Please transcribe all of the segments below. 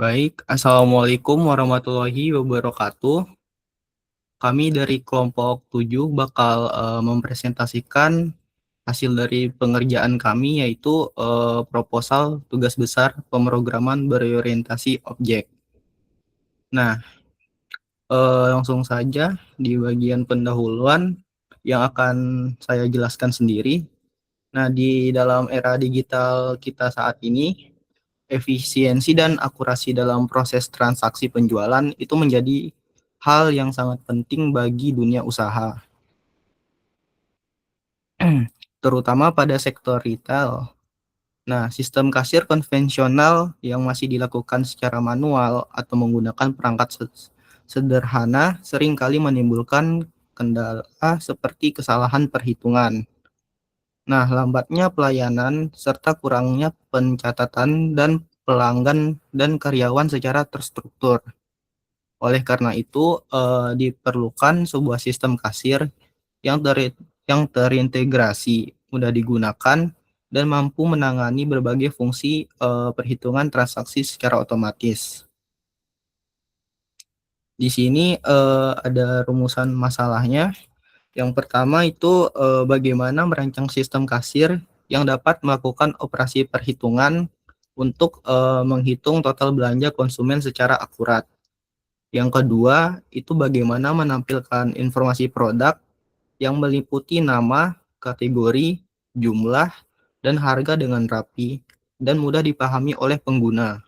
Baik, Assalamualaikum warahmatullahi wabarakatuh. Kami dari kelompok 7 bakal mempresentasikan hasil dari pengerjaan kami yaitu proposal tugas besar pemrograman berorientasi objek. Nah, langsung saja di bagian pendahuluan yang akan saya jelaskan sendiri. Nah, di dalam era digital kita saat ini, efisiensi dan akurasi dalam proses transaksi penjualan itu menjadi hal yang sangat penting bagi dunia usaha, terutama pada sektor retail. Nah, sistem kasir konvensional yang masih dilakukan secara manual atau menggunakan perangkat sederhana seringkali menimbulkan kendala seperti kesalahan perhitungan. Nah, lambatnya pelayanan serta kurangnya pencatatan dan pelanggan dan karyawan secara terstruktur. Oleh karena itu, diperlukan sebuah sistem kasir yang terintegrasi, mudah digunakan, dan mampu menangani berbagai fungsi perhitungan transaksi secara otomatis. Di sini ada rumusan masalahnya. Yang pertama itu bagaimana merancang sistem kasir yang dapat melakukan operasi perhitungan untuk menghitung total belanja konsumen secara akurat. Yang kedua, itu bagaimana menampilkan informasi produk yang meliputi nama, kategori, jumlah, dan harga dengan rapi dan mudah dipahami oleh pengguna.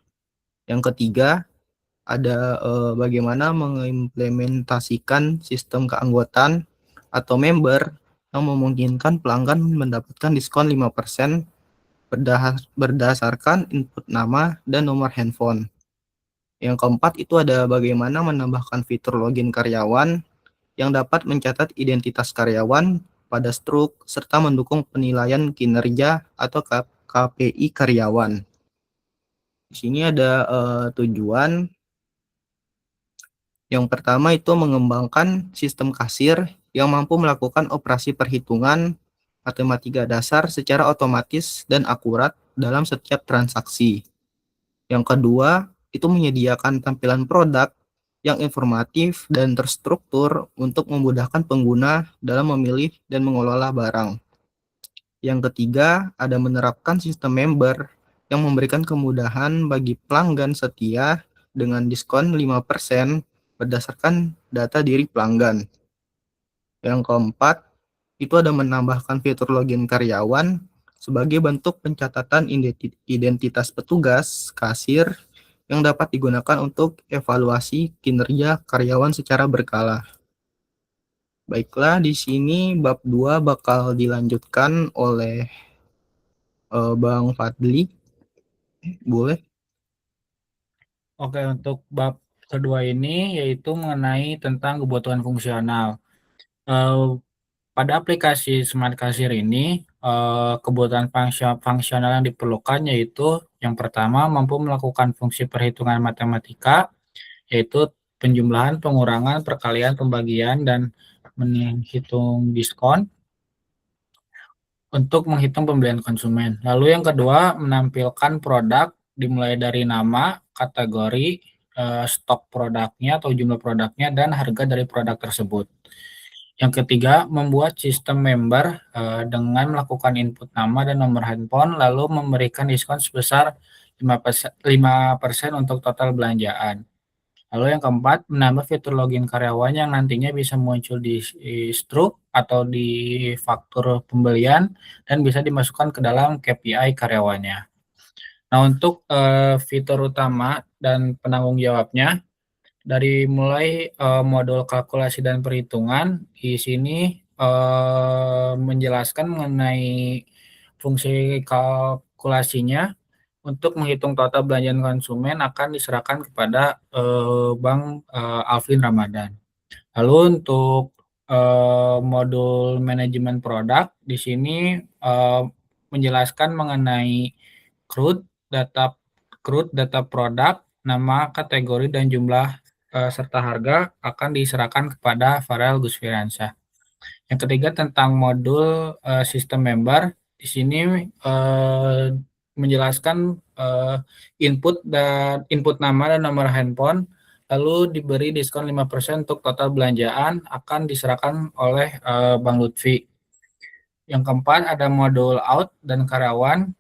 Yang ketiga, ada bagaimana mengimplementasikan sistem keanggotaan atau member yang memungkinkan pelanggan mendapatkan diskon 5% berdasarkan input nama dan nomor handphone. Yang keempat itu ada bagaimana menambahkan fitur login karyawan yang dapat mencatat identitas karyawan pada struk serta mendukung penilaian kinerja atau KPI karyawan. Di sini ada tujuan. Yang pertama itu mengembangkan sistem kasir yang mampu melakukan operasi perhitungan matematika dasar secara otomatis dan akurat dalam setiap transaksi. Yang kedua, itu menyediakan tampilan produk yang informatif dan terstruktur untuk memudahkan pengguna dalam memilih dan mengelola barang. Yang ketiga, ada menerapkan sistem member yang memberikan kemudahan bagi pelanggan setia dengan diskon 5% berdasarkan data diri pelanggan. Yang keempat, itu ada menambahkan fitur login karyawan sebagai bentuk pencatatan identitas petugas, kasir, yang dapat digunakan untuk evaluasi kinerja karyawan secara berkala. Baiklah, di sini bab 2 bakal dilanjutkan oleh Bang Fadli. Boleh? Oke, untuk bab kedua ini yaitu mengenai tentang kebutuhan fungsional. Eh, Pada aplikasi Smart Cashier ini, kebutuhan fungsional yang diperlukan yaitu yang pertama mampu melakukan fungsi perhitungan matematika, yaitu penjumlahan, pengurangan, perkalian, pembagian, dan menghitung diskon untuk menghitung pembelian konsumen. Lalu yang kedua, menampilkan produk dimulai dari nama, kategori, stok produknya atau jumlah produknya, dan harga dari produk tersebut. Yang ketiga, membuat sistem member dengan melakukan input nama dan nomor handphone, lalu memberikan diskon sebesar 5% untuk total belanjaan. Lalu yang keempat, menambah fitur login karyawan yang nantinya bisa muncul di struk atau di faktur pembelian dan bisa dimasukkan ke dalam KPI karyawannya. Nah, untuk fitur utama dan penanggung jawabnya, dari mulai modul kalkulasi dan perhitungan, di sini menjelaskan mengenai fungsi kalkulasinya untuk menghitung total belanjaan konsumen akan diserahkan kepada Bank Alvin Ramadan. Lalu untuk modul manajemen produk di sini menjelaskan mengenai CRUD, data produk, nama, kategori, dan jumlah serta harga akan diserahkan kepada Farel Gusfiransyah. Yang ketiga tentang modul sistem member, di sini menjelaskan input nama dan nomor handphone, lalu diberi diskon 5% untuk total belanjaan akan diserahkan oleh Bang Lutfi. Yang keempat ada modul out dan karyawan,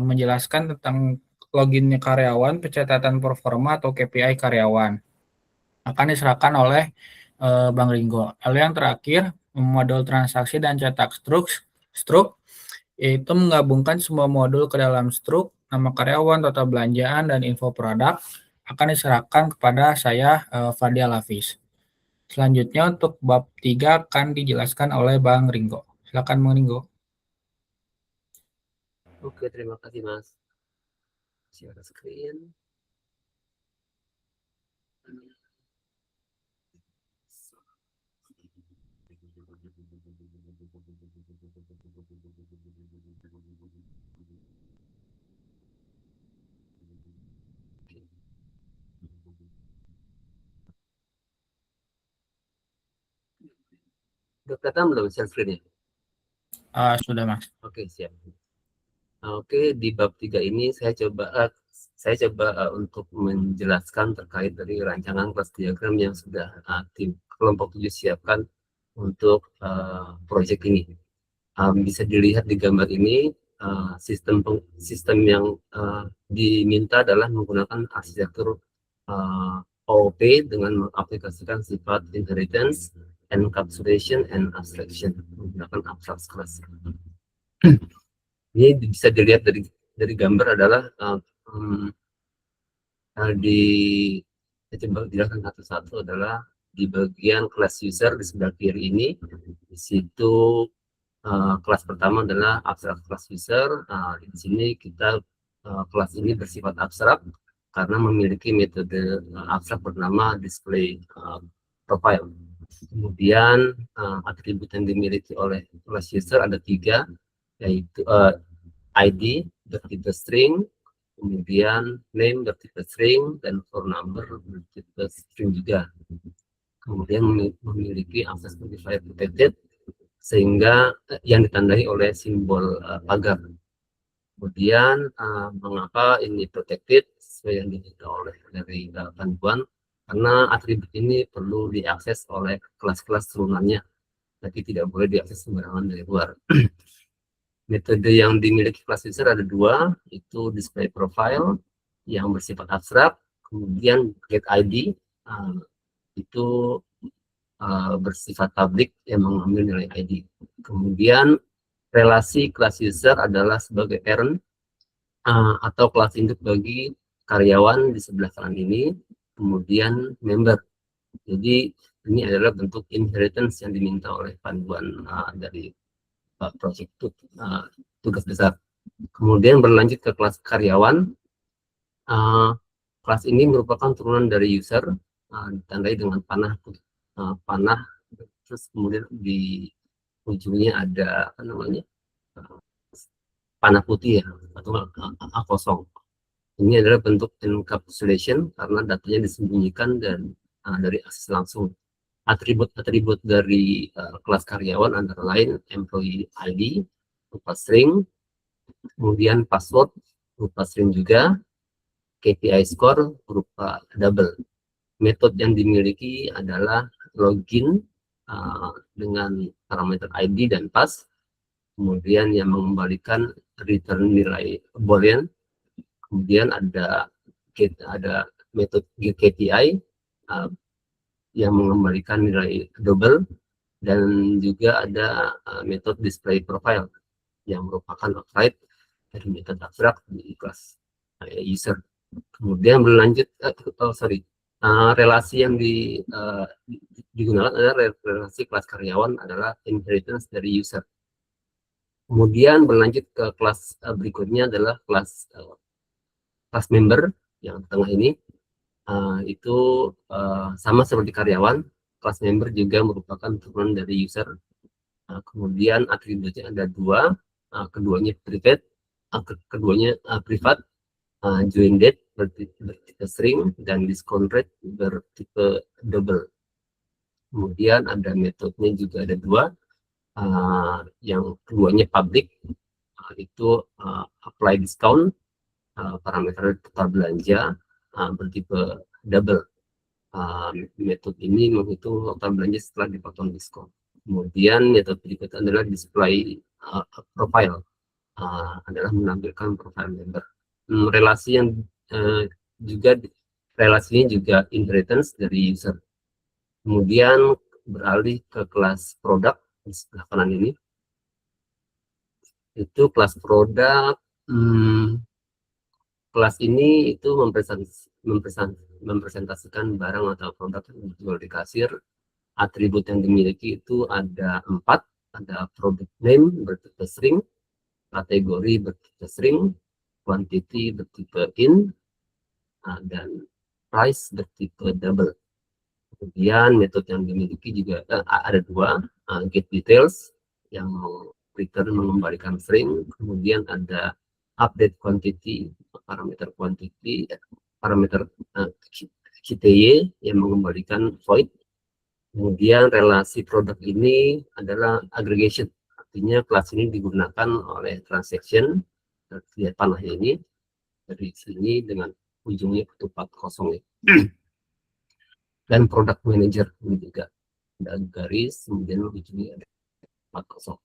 menjelaskan tentang loginnya karyawan, pencatatan performa atau KPI karyawan akan diserahkan oleh Bang Ringo. Lalu yang terakhir modul transaksi dan cetak struk, yaitu menggabungkan semua modul ke dalam struk, nama karyawan, total belanjaan, dan info produk akan diserahkan kepada saya, Fadil Hafiz. Selanjutnya untuk bab 3 akan dijelaskan oleh Bang Ringo. Silakan Bang Ringo. Oke, terima kasih Mas. Share screen. Udah kelihatan belum share screen-nya? Sudah Mas. Oke, siap. Oke, di bab 3 ini saya coba untuk menjelaskan terkait dari rancangan kelas diagram yang sudah tim kelompok 7 siapkan untuk proyek ini. Bisa dilihat di gambar ini, sistem yang diminta adalah menggunakan arsitektur OOP dengan mengaplikasikan sifat inheritance, encapsulation, and abstraction menggunakan abstract class. Ini bisa dilihat dari gambar adalah saya coba jelaskan satu-satu adalah di bagian class user di sebelah kiri ini. Di situ kelas pertama adalah abstrak class user. Di sini kita kelas ini bersifat abstrak karena memiliki metode abstrak bernama display profile. Kemudian atribut yang dimiliki oleh class user ada 3, yaitu ID bertipe string, kemudian name bertipe string, dan phone number bertipe string juga. Kemudian memiliki access modifier protected sehingga yang ditandai oleh simbol pagar. Kemudian mengapa ini protected sesuai yang diminta oleh dari panduan, karena atribut ini perlu diakses oleh kelas-kelas turunannya, tapi tidak boleh diakses sembarangan dari luar. Metode yang dimiliki kelas user ada 2, itu display profile yang bersifat abstrak, kemudian get ID itu bersifat public yang mengambil nilai ID. Kemudian relasi kelas user adalah sebagai parent atau kelas induk bagi karyawan di sebelah kanan ini, kemudian member. Jadi ini adalah bentuk inheritance yang diminta oleh panduan dari proyek tugas besar. Kemudian berlanjut ke kelas karyawan. Kelas ini merupakan turunan dari user, ditandai dengan panah, terus kemudian di ujungnya ada apa namanya panah putih ya, atau A kosong. Ini adalah bentuk encapsulation karena datanya disembunyikan dan dari akses langsung. Atribut-atribut dari kelas karyawan antara lain employee ID berupa string, kemudian password berupa string juga, KPI score berupa double. Metode yang dimiliki adalah login dengan parameter ID dan pass, kemudian yang mengembalikan return nilai boolean, kemudian ada metode KPI yang mengembalikan nilai double, dan juga ada metode display profile yang merupakan override dari metode abstrak di kelas user. Kemudian berlanjut relasi yang digunakan adalah relasi kelas karyawan adalah inheritance dari user. Kemudian berlanjut ke kelas berikutnya adalah kelas member yang tengah ini. Itu sama seperti karyawan, kelas member juga merupakan turunan dari user. Kemudian atributnya ada 2, keduanya private, join date bertipe string, dan discount rate bertipe double. Kemudian ada metodenya juga ada 2, yang keduanya public, itu apply discount, parameter total belanja bertipe double. Metode ini menghitung total belanja setelah dipotong diskon. Kemudian metode berikutnya adalah display profile, adalah menampilkan profile member. Relasi yang juga relasinya juga inheritance dari user. Kemudian beralih ke kelas produk di sebelah kanan ini. Itu kelas produk. Kelas ini itu mempresentasikan barang atau produk yang dijual di kasir. Atribut yang dimiliki itu ada 4, ada product name bertipe string, kategori bertipe string, quantity bertipe in, dan price bertipe double. Kemudian metode yang dimiliki juga ada 2, get details yang return mengembalikan string, kemudian ada update quantity, parameter quantity, parameter QTY yang mengembalikan void. Kemudian relasi produk ini adalah aggregation, artinya kelas ini digunakan oleh transaction. Lihat panahnya ini dari sini dengan ujungnya ketupat kosong. Dan product manager ini juga ada garis, kemudian ujungnya ada ketupat kosong.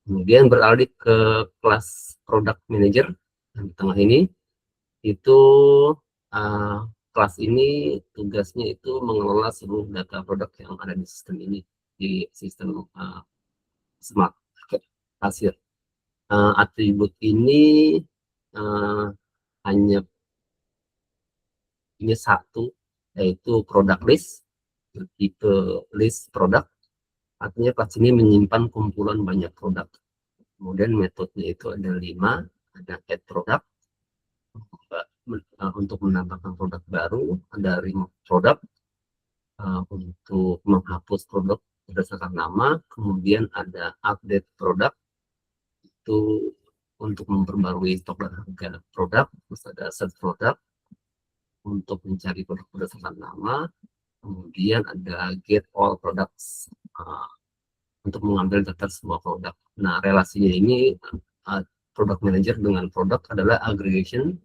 Kemudian beralih ke kelas product manager yang di tengah ini, itu kelas ini tugasnya itu mengelola seluruh data produk yang ada di sistem ini, di sistem smart kasir. Atribut ini hanya ini satu, yaitu product list, tipe list produk. Artinya kelas ini menyimpan kumpulan banyak produk. Kemudian metodenya itu ada 5, ada add product, untuk menambahkan produk baru, ada remove product, untuk menghapus produk berdasarkan nama, kemudian ada update produk, itu untuk memperbarui stok dan harga produk, terus ada search product untuk mencari produk berdasarkan nama, kemudian ada get all products, untuk mengambil data semua produk. Nah, relasinya ini product manager dengan produk adalah aggregation.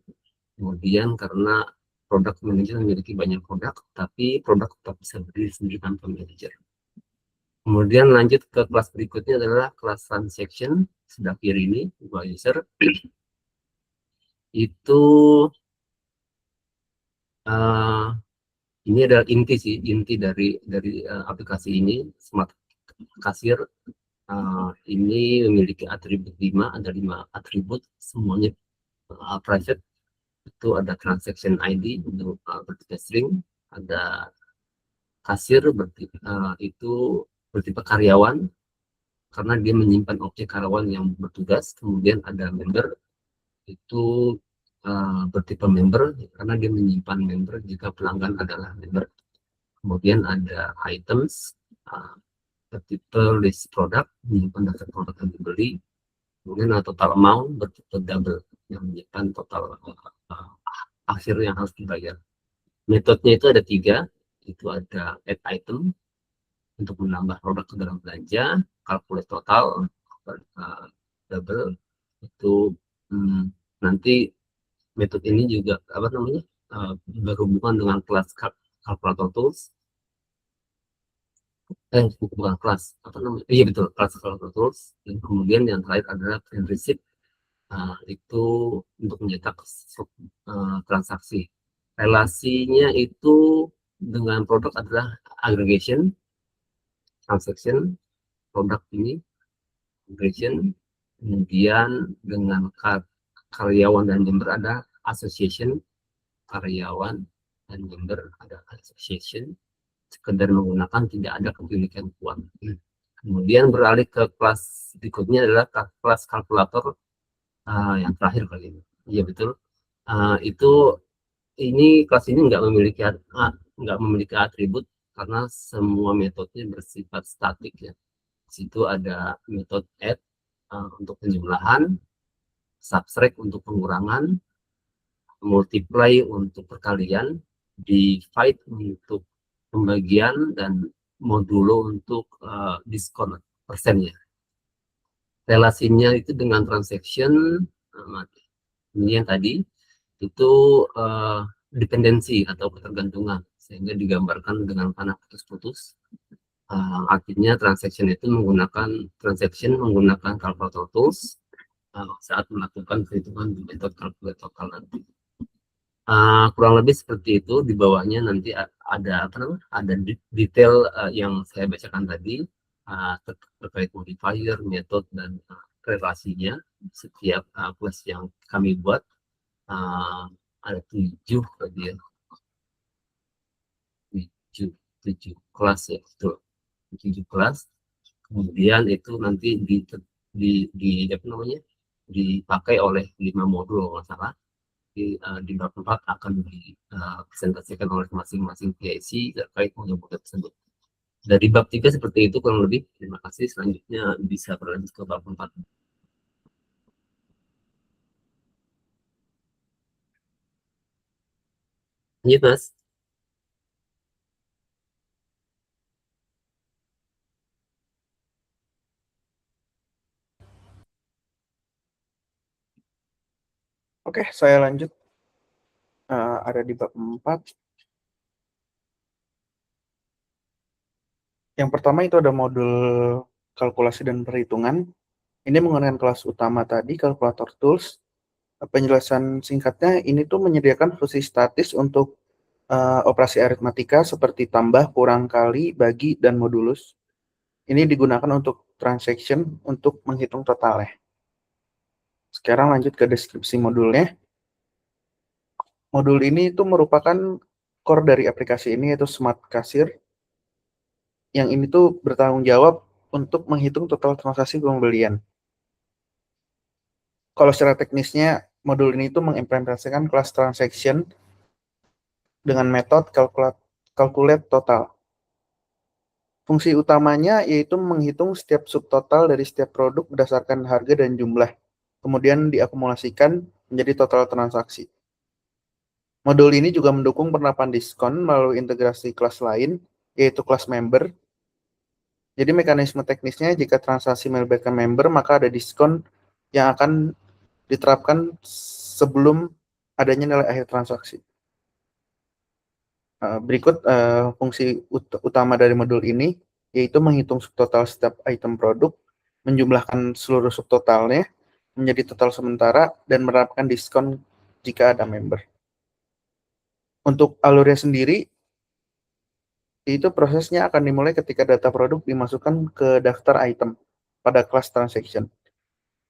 Kemudian karena product manager memiliki banyak produk, tapi produk tetap bisa berdiri sendiri tanpa manager. Kemudian lanjut ke kelas berikutnya adalah kelas transaction, sebelah kiri ini, dua user. Itu ini adalah inti dari aplikasi ini, smart kasir. Ini memiliki atribut 5, ada 5 atribut, semuanya private. Itu ada transaction ID untuk bertipe string, ada kasir itu bertipe karyawan karena dia menyimpan objek karyawan yang bertugas. Kemudian ada member, itu bertipe member karena dia menyimpan member jika pelanggan adalah member. Kemudian ada items, bertipe list product, menyimpan daftar produk yang dibeli. Kemudian ada total amount bertipe double yang menyimpan total akhir yang harus dibayar. Metodenya itu ada 3, itu ada add item untuk menambah produk ke dalam belanja, calculate total, double. Itu nanti metode ini juga berhubungan dengan kelas calculator tools. Bukan kelas, iya betul, kelas calculator tools. Dan kemudian yang terakhir adalah print receipt, itu untuk mencetak transaksi. Relasinya itu dengan produk adalah aggregation, transaction, produk ini aggregation. Kemudian dengan karyawan dan member ada association, karyawan dan member ada association. Sekedar menggunakan, tidak ada kepemilikan kuat. Kemudian beralih ke kelas berikutnya adalah kelas kalkulator, yang terakhir kali ini. Iya betul. Ini kelas ini nggak memiliki atribut karena semua metodenya bersifat statik ya. Di situ ada metode add untuk penjumlahan, subtract untuk pengurangan, multiply untuk perkalian, divide untuk pembagian, dan modulo untuk diskon persennya. relasinya itu dengan transaction. Ini yang tadi itu dependensi atau ketergantungan, sehingga digambarkan dengan panah putus-putus. Artinya transaction menggunakan calculator tools saat melakukan perhitungan di metode calculate total nanti. Kurang lebih seperti itu. Di bawahnya nanti ada ada detail yang saya bacakan tadi terkait modifier, metode, dan relasinya setiap kelas yang kami buat. Ada 7 tadi ya, 7 kelas ya, betul, 7 kelas. Kemudian itu nanti apa namanya, dipakai oleh 5 modul kalau nggak salah. Di bab 4 akan dipresentasikan oleh masing-masing PIC terkait modul-modul tersebut. Dari bab 3 seperti itu kurang lebih. Terima kasih. Selanjutnya bisa berlanjut ke bab 4. Lanjut, Mas. Oke, saya lanjut. Ada di bab 4. Yang pertama itu ada modul kalkulasi dan perhitungan. Ini menggunakan kelas utama tadi, calculator tools. Penjelasan singkatnya, ini tuh menyediakan fungsi statis untuk operasi aritmatika seperti tambah, kurang, kali, bagi, dan modulus. Ini digunakan untuk transaction untuk menghitung totalnya. Sekarang lanjut ke deskripsi modulnya. Modul ini itu merupakan core dari aplikasi ini, yaitu Smart Cashier. Yang ini tuh bertanggung jawab untuk menghitung total transaksi pembelian. Kalau secara teknisnya, modul ini tuh mengimplementasikan kelas transaction dengan metode calculate total. Fungsi utamanya yaitu menghitung setiap subtotal dari setiap produk berdasarkan harga dan jumlah, kemudian diakumulasikan menjadi total transaksi. Modul ini juga mendukung penerapan diskon melalui integrasi kelas lain, yaitu kelas member. Jadi mekanisme teknisnya, jika transaksi melibatkan member, maka ada diskon yang akan diterapkan sebelum adanya nilai akhir transaksi. Berikut fungsi utama dari modul ini, yaitu menghitung subtotal setiap item produk, menjumlahkan seluruh subtotalnya menjadi total sementara, dan menerapkan diskon jika ada member. Untuk alurnya sendiri, itu prosesnya akan dimulai ketika data produk dimasukkan ke daftar item pada kelas transaction.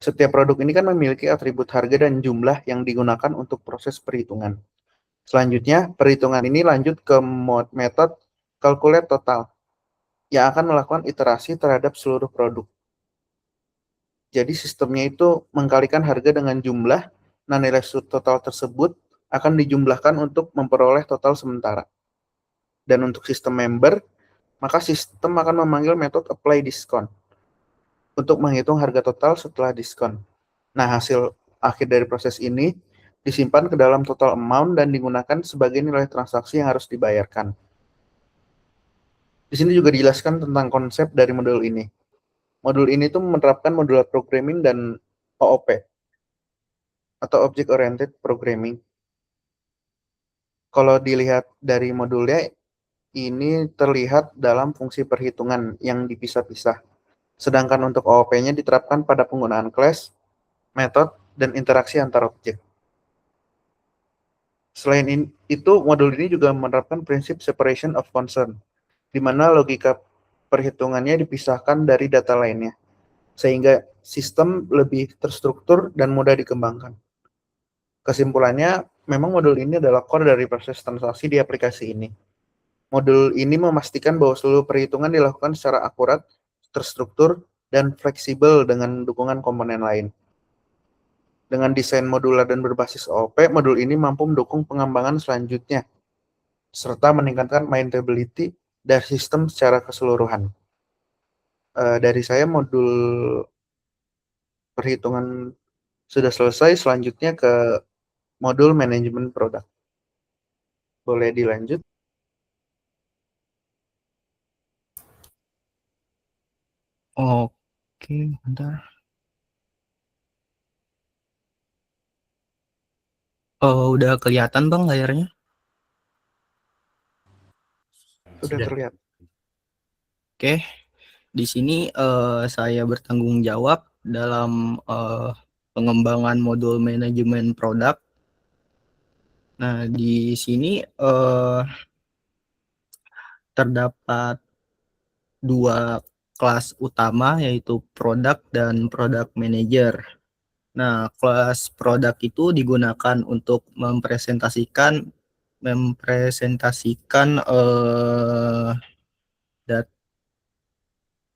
Setiap produk ini kan memiliki atribut harga dan jumlah yang digunakan untuk proses perhitungan. Selanjutnya, perhitungan ini lanjut ke metode calculate total yang akan melakukan iterasi terhadap seluruh produk. Jadi sistemnya itu mengkalikan harga dengan jumlah, nah nilai total tersebut akan dijumlahkan untuk memperoleh total sementara. Dan untuk sistem member, maka sistem akan memanggil metode apply discount untuk menghitung harga total setelah diskon. Nah, hasil akhir dari proses ini disimpan ke dalam total amount dan digunakan sebagai nilai transaksi yang harus dibayarkan. Di sini juga dijelaskan tentang konsep dari modul ini. Modul ini tuh menerapkan modular programming dan OOP atau Object Oriented Programming. Kalau dilihat dari modulnya, ini terlihat dalam fungsi perhitungan yang dipisah-pisah. Sedangkan untuk OOP-nya diterapkan pada penggunaan class, metode, dan interaksi antar objek. Selain itu, modul ini juga menerapkan prinsip separation of concern, di mana logika perhitungannya dipisahkan dari data lainnya, sehingga sistem lebih terstruktur dan mudah dikembangkan. Kesimpulannya, memang modul ini adalah core dari proses transaksi di aplikasi ini. Modul ini memastikan bahwa seluruh perhitungan dilakukan secara akurat, terstruktur, dan fleksibel dengan dukungan komponen lain. Dengan desain modular dan berbasis OOP, modul ini mampu mendukung pengembangan selanjutnya, serta meningkatkan maintainability dari sistem secara keseluruhan. Dari saya, modul perhitungan sudah selesai, selanjutnya ke modul manajemen produk. Boleh dilanjut? Oke, bentar. Oh, udah kelihatan Bang layarnya? Sudah Sudah. terlihat. Oke, di sini saya bertanggung jawab dalam pengembangan modul manajemen produk. Nah, di sini terdapat dua kelas utama, yaitu produk dan product manager. Nah, kelas produk itu digunakan untuk mempresentasikan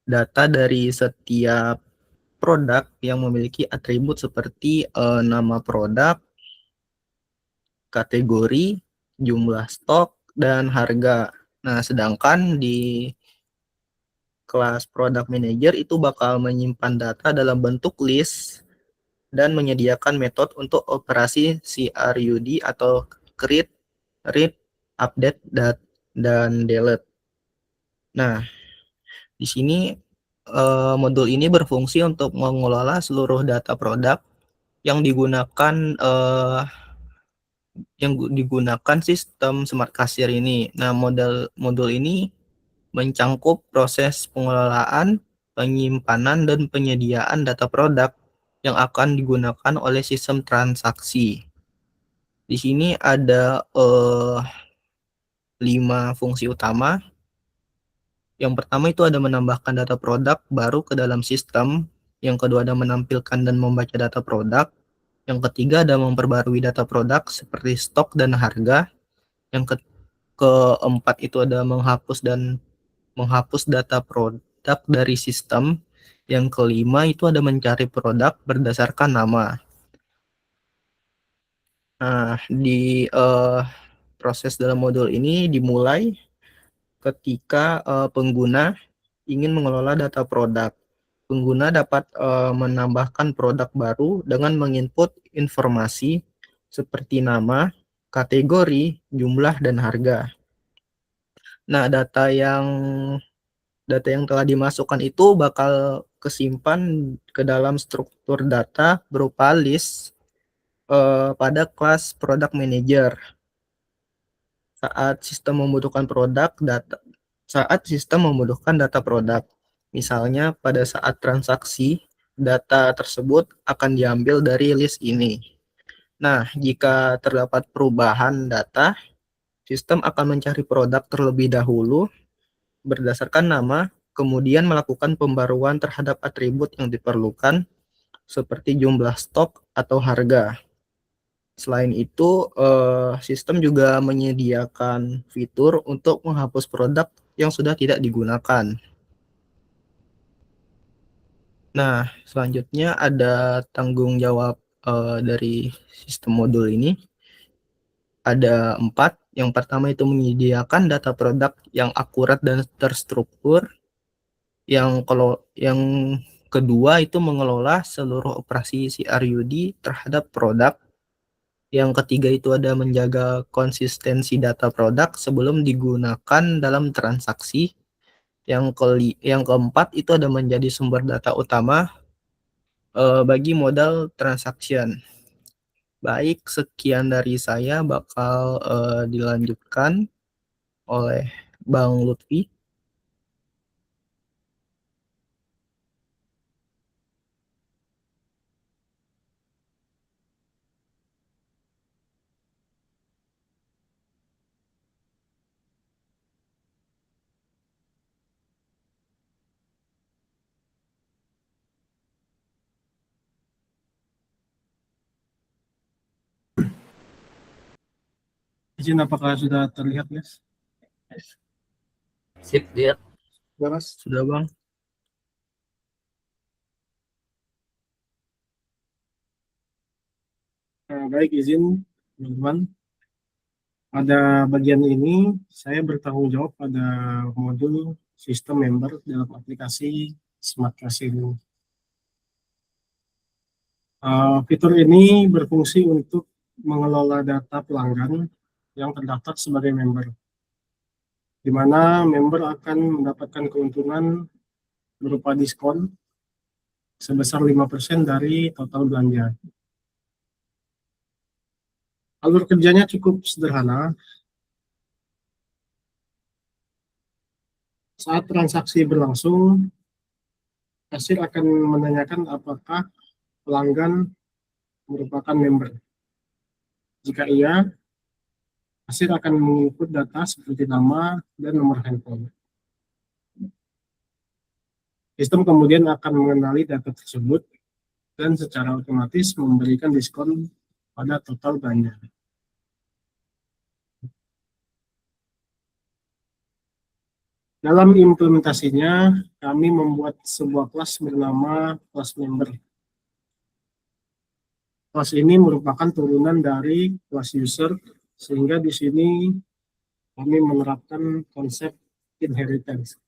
data dari setiap produk yang memiliki atribut seperti nama produk, kategori, jumlah stok, dan harga. Nah, sedangkan di kelas product manager itu bakal menyimpan data dalam bentuk list dan menyediakan metode untuk operasi CRUD atau create, read, update, dan delete. Nah, di sini modul ini berfungsi untuk mengelola seluruh data produk yang digunakan sistem smart kasir ini. Nah, modul ini mencangkup proses pengelolaan, penyimpanan, dan penyediaan data produk yang akan digunakan oleh sistem transaksi. Di sini ada 5 fungsi utama. Yang pertama itu ada menambahkan data produk baru ke dalam sistem. Yang kedua ada menampilkan dan membaca data produk. Yang ketiga ada memperbarui data produk seperti stok dan harga. Yang keempat itu ada menghapus data produk dari sistem. Yang kelima itu ada mencari produk berdasarkan nama. Nah, di proses dalam modul ini dimulai ketika pengguna ingin mengelola data produk. Pengguna dapat menambahkan produk baru dengan menginput informasi seperti nama, kategori, jumlah, dan harga. Nah, data yang telah dimasukkan itu bakal kesimpan ke dalam struktur data berupa list pada kelas product manager. Saat sistem membutuhkan data produk. Misalnya pada saat transaksi, data tersebut akan diambil dari list ini. Nah, jika terdapat perubahan data, sistem akan mencari produk terlebih dahulu berdasarkan nama, kemudian melakukan pembaruan terhadap atribut yang diperlukan, seperti jumlah stok atau harga. Selain itu, sistem juga menyediakan fitur untuk menghapus produk yang sudah tidak digunakan. Nah, selanjutnya ada tanggung jawab dari sistem modul ini. Ada 4. Yang pertama itu menyediakan data produk yang akurat dan terstruktur. Yang kedua itu mengelola seluruh operasi CRUD terhadap produk. Yang ketiga itu ada menjaga konsistensi data produk sebelum digunakan dalam transaksi. Yang keempat itu ada menjadi sumber data utama bagi modal transaction. Baik, sekian dari saya, bakal dilanjutkan oleh Bang Lutfi. Izin apakah sudah terlihat, guys? Sip, lihat. Sudah, Mas? Sudah, Bang? Baik, izin teman-teman. Pada bagian ini, saya bertanggung jawab pada modul sistem member dalam aplikasi Smart Kasir ini. Fitur ini berfungsi untuk mengelola data pelanggan yang terdaftar sebagai member, di mana member akan mendapatkan keuntungan berupa diskon sebesar 5% dari total belanja. Alur kerjanya cukup sederhana. Saat transaksi berlangsung, kasir akan menanyakan apakah pelanggan merupakan member. Jika iya, kasir akan menginput data seperti nama dan nomor handphone. Sistem kemudian akan mengenali data tersebut dan secara otomatis memberikan diskon pada total belanja. Dalam implementasinya, kami membuat sebuah kelas bernama kelas member. Kelas ini merupakan turunan dari kelas user, sehingga di sini kami menerapkan konsep inheritance.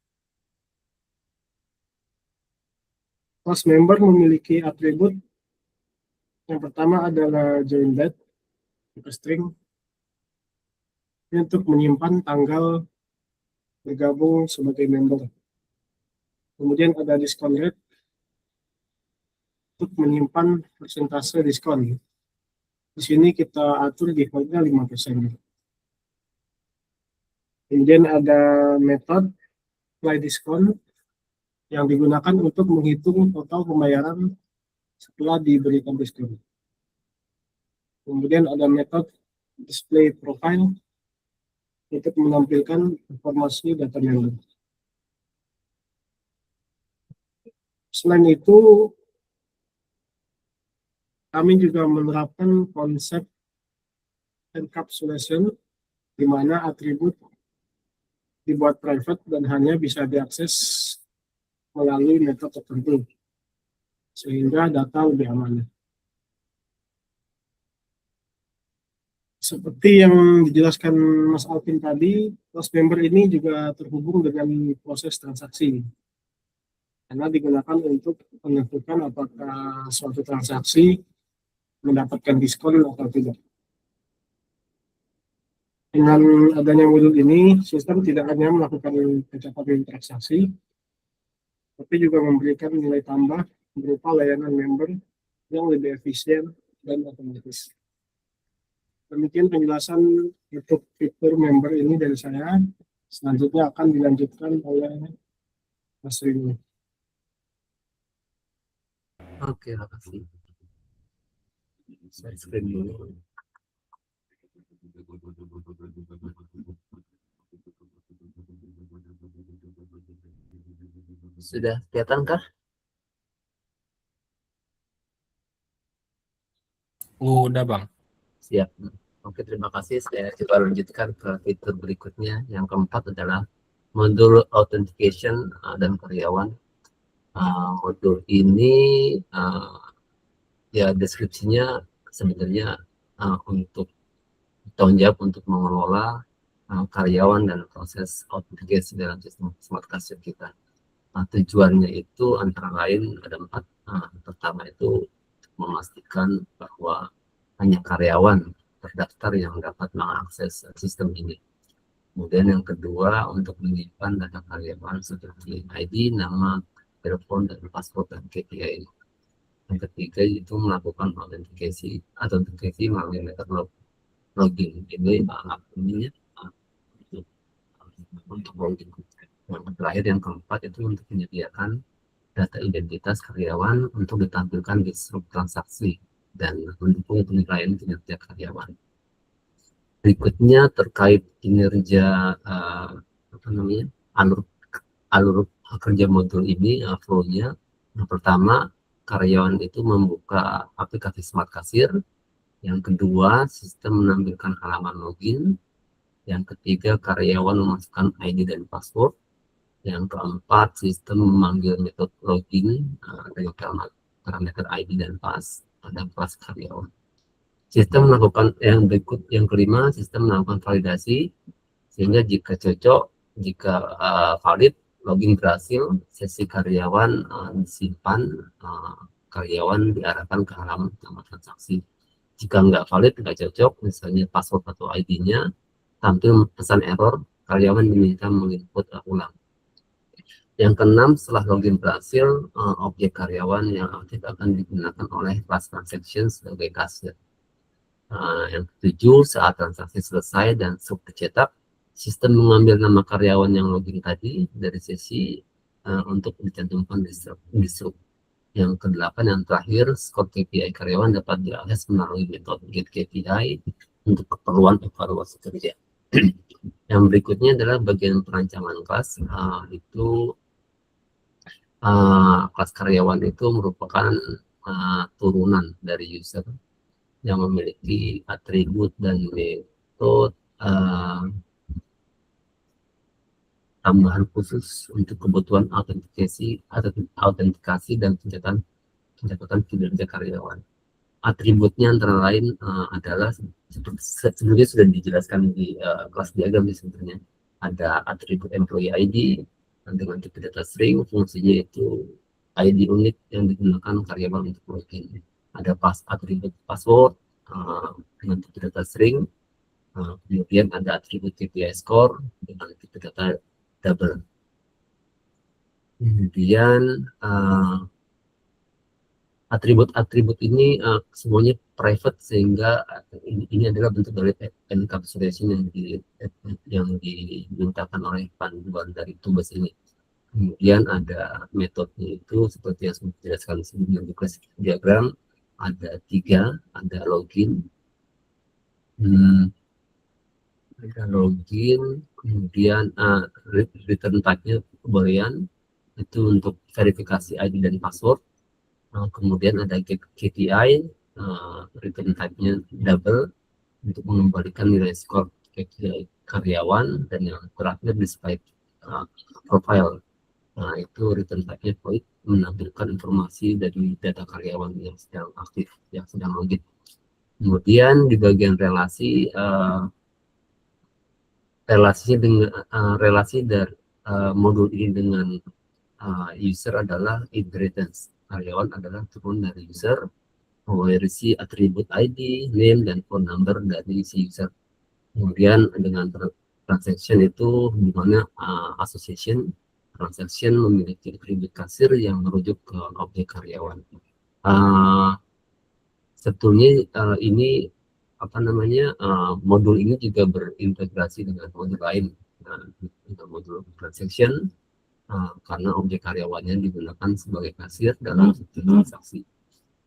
Kelas member memiliki atribut. Yang pertama adalah join date, string, ini untuk menyimpan tanggal bergabung sebagai member. Kemudian ada diskon rate untuk menyimpan persentase diskon. Di sini kita atur defaultnya 5%. Kemudian ada metode apply diskon yang digunakan untuk menghitung total pembayaran setelah diberikan diskon. Kemudian ada metode display profile untuk menampilkan informasi data member. Selain itu, kami juga menerapkan konsep encapsulation, di mana atribut dibuat private dan hanya bisa diakses melalui metode tertentu, sehingga data lebih aman. Seperti yang dijelaskan Mas Alvin tadi, kelas member ini juga terhubung dengan proses transaksi, karena digunakan untuk menentukan apakah suatu transaksi mendapatkan diskon atau tidak. Dengan adanya modul ini, sistem tidak hanya melakukan pencatatan transaksi, tapi juga memberikan nilai tambah berupa layanan member yang lebih efisien dan otomatis. Demikian penjelasan untuk fitur member ini dari saya. Selanjutnya akan dilanjutkan oleh Mas Rini. Oke, makasih. Saya screen dulu. Sudah kelihatan kah? Udah Bang. Siap. Oke, terima kasih. Saya coba lanjutkan ke fitur berikutnya. Yang keempat adalah modul authentication dan karyawan. Modul ini ya deskripsinya sebenarnya untuk tanggung jawab untuk mengelola karyawan dan proses authentication dalam sistem smart kasir kita. Tujuannya itu antara lain ada 4. Pertama itu memastikan bahwa hanya karyawan terdaftar yang dapat mengakses sistem ini. Kemudian yang kedua untuk menyimpan data karyawan seperti ID, nama, telepon, dan password dan KPI. Yang ketiga itu melakukan autentikasi melalui metode login. Ini akunnya untuk login. Yang terakhir yang keempat itu untuk menyediakan data identitas karyawan untuk ditampilkan di struktur transaksi dan mendukung penilaian kinerja karyawan. Berikutnya terkait kinerja alur kerja modul ini, flow-nya. Yang pertama, karyawan itu membuka aplikasi Smart Kasir. Yang kedua, sistem menampilkan halaman login. Yang ketiga, karyawan memasukkan ID dan password. Yang keempat, sistem memanggil metode login dengan parameter ID dan pass pada kelas karyawan. Sistem melakukan yang kelima, sistem melakukan validasi sehingga jika cocok, jika valid, login berhasil, sesi karyawan disimpan, karyawan diarahkan ke halaman utama transaksi. Jika nggak valid, nggak cocok, misalnya password atau ID-nya tampil pesan error, karyawan diminta menginput ulang. Yang keenam, setelah login berhasil, objek karyawan yang aktif akan digunakan oleh kelas transaction sebagai kasir. Yang ketujuh, saat transaksi selesai dan struk tercetak, sistem mengambil nama karyawan yang login tadi dari sesi untuk dicantumkan di struk. Yang kedelapan, yang terakhir, skor KPI karyawan dapat diakses melalui metode get KPI untuk keperluan evaluasi kerja. Yang berikutnya adalah bagian perancangan kelas. Kelas karyawan itu merupakan turunan dari user yang memiliki atribut dan metode tambahan khusus untuk kebutuhan autentikasi dan pencatatan kinerja karyawan. Atributnya antara lain adalah sebelumnya sudah dijelaskan di kelas diagram sebenarnya. Ada atribut employee ID dengan tipe data string, fungsinya itu ID unit yang digunakan karyawan untuk login. Ada atribut password dengan tipe data string, kemudian ada atribut KPI score dengan tipe data double. Kemudian atribut-atribut ini semuanya private, sehingga ini adalah bentuk dari encapsulation yang dimintakan oleh panduan dari Tubas ini. Kemudian ada metodenya itu seperti yang sudah dijelaskan sebelumnya di kelas diagram, ada 3, ada login, kemudian return type-nya kembalian itu untuk verifikasi ID dan password. Kemudian ada KPI, return type-nya double untuk mengembalikan nilai skor KPI karyawan, dan yang terakhir display profile. Itu return type-nya void, menampilkan informasi dari data karyawan yang sedang aktif, yang sedang login. Kemudian di bagian relasi, relasi dari modul ini dengan user adalah inheritance. Karyawan adalah turun dari user, mewarisi atribut ID, name, dan phone number dari si user. Kemudian dengan transaction itu di mana association transaction memiliki atribut kasir yang merujuk ke objek karyawan. Sebetulnya ini modul ini juga berintegrasi dengan modul lain, dengan modul transaction, karena objek karyawannya digunakan sebagai kasir dalam transaksi.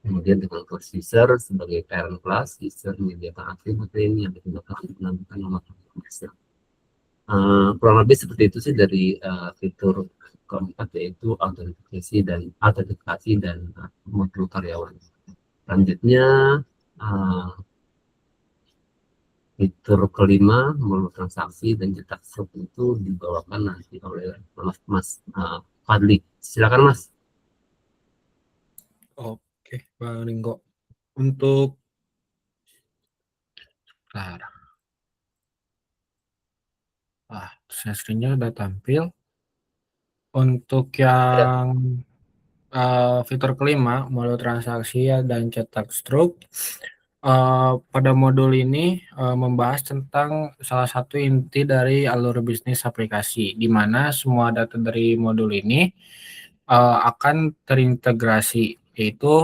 Kemudian dengan class user sebagai parent class, user menyediakan atribut ini yang digunakan untuk menambahkan nomor user. Kurang lebih seperti itu sih dari fitur keempat, yaitu autentikasi dan modul karyawan. Selanjutnya fitur kelima, modul transaksi dan cetak struk itu dibawakan nanti oleh Mas Fadli. Silakan Mas. Oke, Bang Ringo. Untuk screen-nya udah tampil. Untuk yang fitur kelima, modul transaksi dan cetak struk, pada modul ini membahas tentang salah satu inti dari alur bisnis aplikasi, di mana semua data dari modul ini akan terintegrasi, yaitu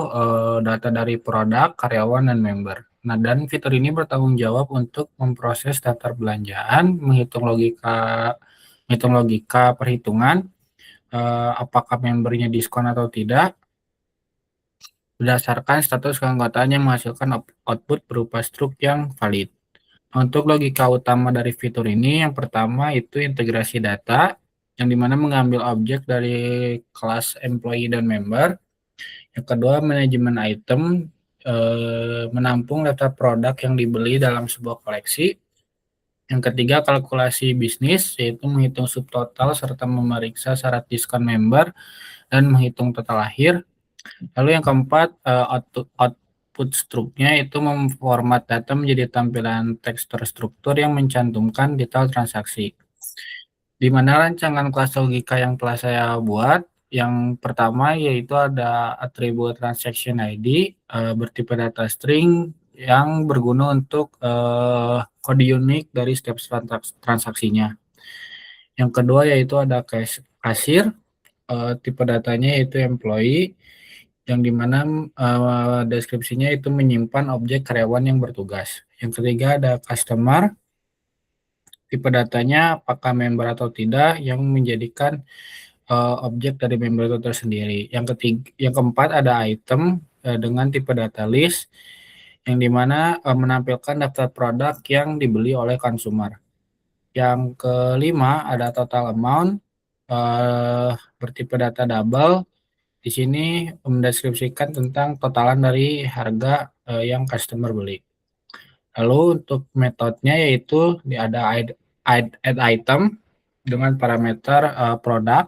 data dari produk, karyawan, dan member. Nah, dan fitur ini bertanggung jawab untuk memproses daftar belanjaan, menghitung logika perhitungan, apakah membernya diskon atau tidak, berdasarkan status keanggotaan yang menghasilkan output berupa struk yang valid. Untuk logika utama dari fitur ini, yang pertama itu integrasi data, yang dimana mengambil objek dari kelas employee dan member. Yang kedua, manajemen item, menampung data produk yang dibeli dalam sebuah koleksi. Yang ketiga, kalkulasi bisnis, yaitu menghitung subtotal serta memeriksa syarat diskon member dan menghitung total akhir. Lalu yang keempat, output struknya itu memformat data menjadi tampilan teks terstruktur yang mencantumkan detail transaksi. Di mana rancangan kelas logika yang telah saya buat, yang pertama yaitu ada atribut transaction ID bertipe data string yang berguna untuk kode unik dari setiap transaksinya. Yang kedua yaitu ada kasir, tipe datanya yaitu employee, yang dimana deskripsinya itu menyimpan objek karyawan yang bertugas. Yang ketiga ada customer, tipe datanya apakah member atau tidak yang menjadikan objek dari member itu tersendiri. Yang keempat ada item dengan tipe data list yang dimana menampilkan daftar produk yang dibeli oleh konsumer. Yang kelima ada total amount bertipe data double. Di sini mendeskripsikan tentang totalan dari harga yang customer beli. Lalu untuk metodenya yaitu ada add item dengan parameter produk,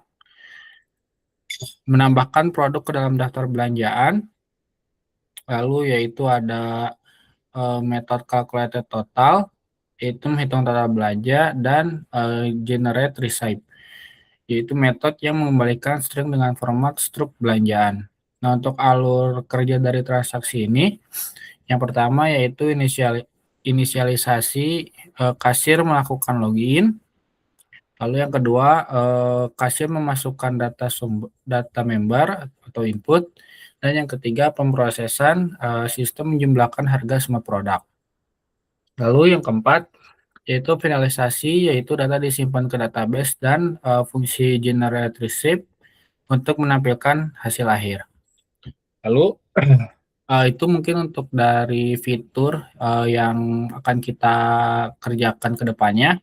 menambahkan produk ke dalam daftar belanjaan, lalu yaitu ada metode calculated total, yaitu menghitung total belanja, dan generate receipt, yaitu metode yang mengembalikan string dengan format struk belanjaan. Nah, untuk alur kerja dari transaksi ini, yang pertama yaitu inisialisasi, kasir melakukan login. Lalu yang kedua, kasir memasukkan data member atau input. Dan yang ketiga, pemrosesan sistem menjumlahkan harga semua produk. Lalu yang keempat, yaitu finalisasi, yaitu data disimpan ke database dan fungsi generate receipt untuk menampilkan hasil akhir. Lalu itu mungkin untuk dari fitur yang akan kita kerjakan ke depannya.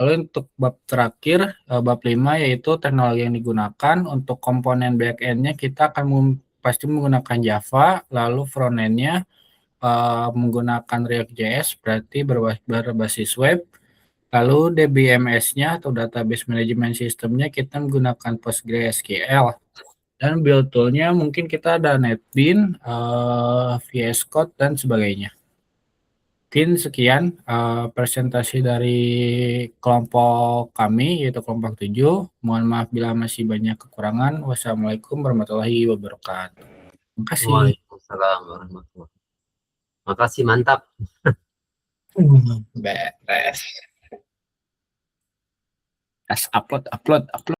Lalu untuk bab terakhir, bab 5, yaitu teknologi yang digunakan. Untuk komponen backend-nya kita akan pasti menggunakan Java, lalu front-end-nya menggunakan React.js, berarti berbasis web. Lalu DBMS-nya atau Database Management System-nya kita menggunakan PostgreSQL. Dan build tool-nya mungkin kita ada NetBeans, VS Code, dan sebagainya. Mungkin sekian presentasi dari kelompok kami, yaitu kelompok 7. Mohon maaf bila masih banyak kekurangan. Wassalamualaikum warahmatullahi wabarakatuh. Terima kasih. Waalaikumsalam warahmatullahi wabarakatuh. Makasih, mantap. Beres. Upload.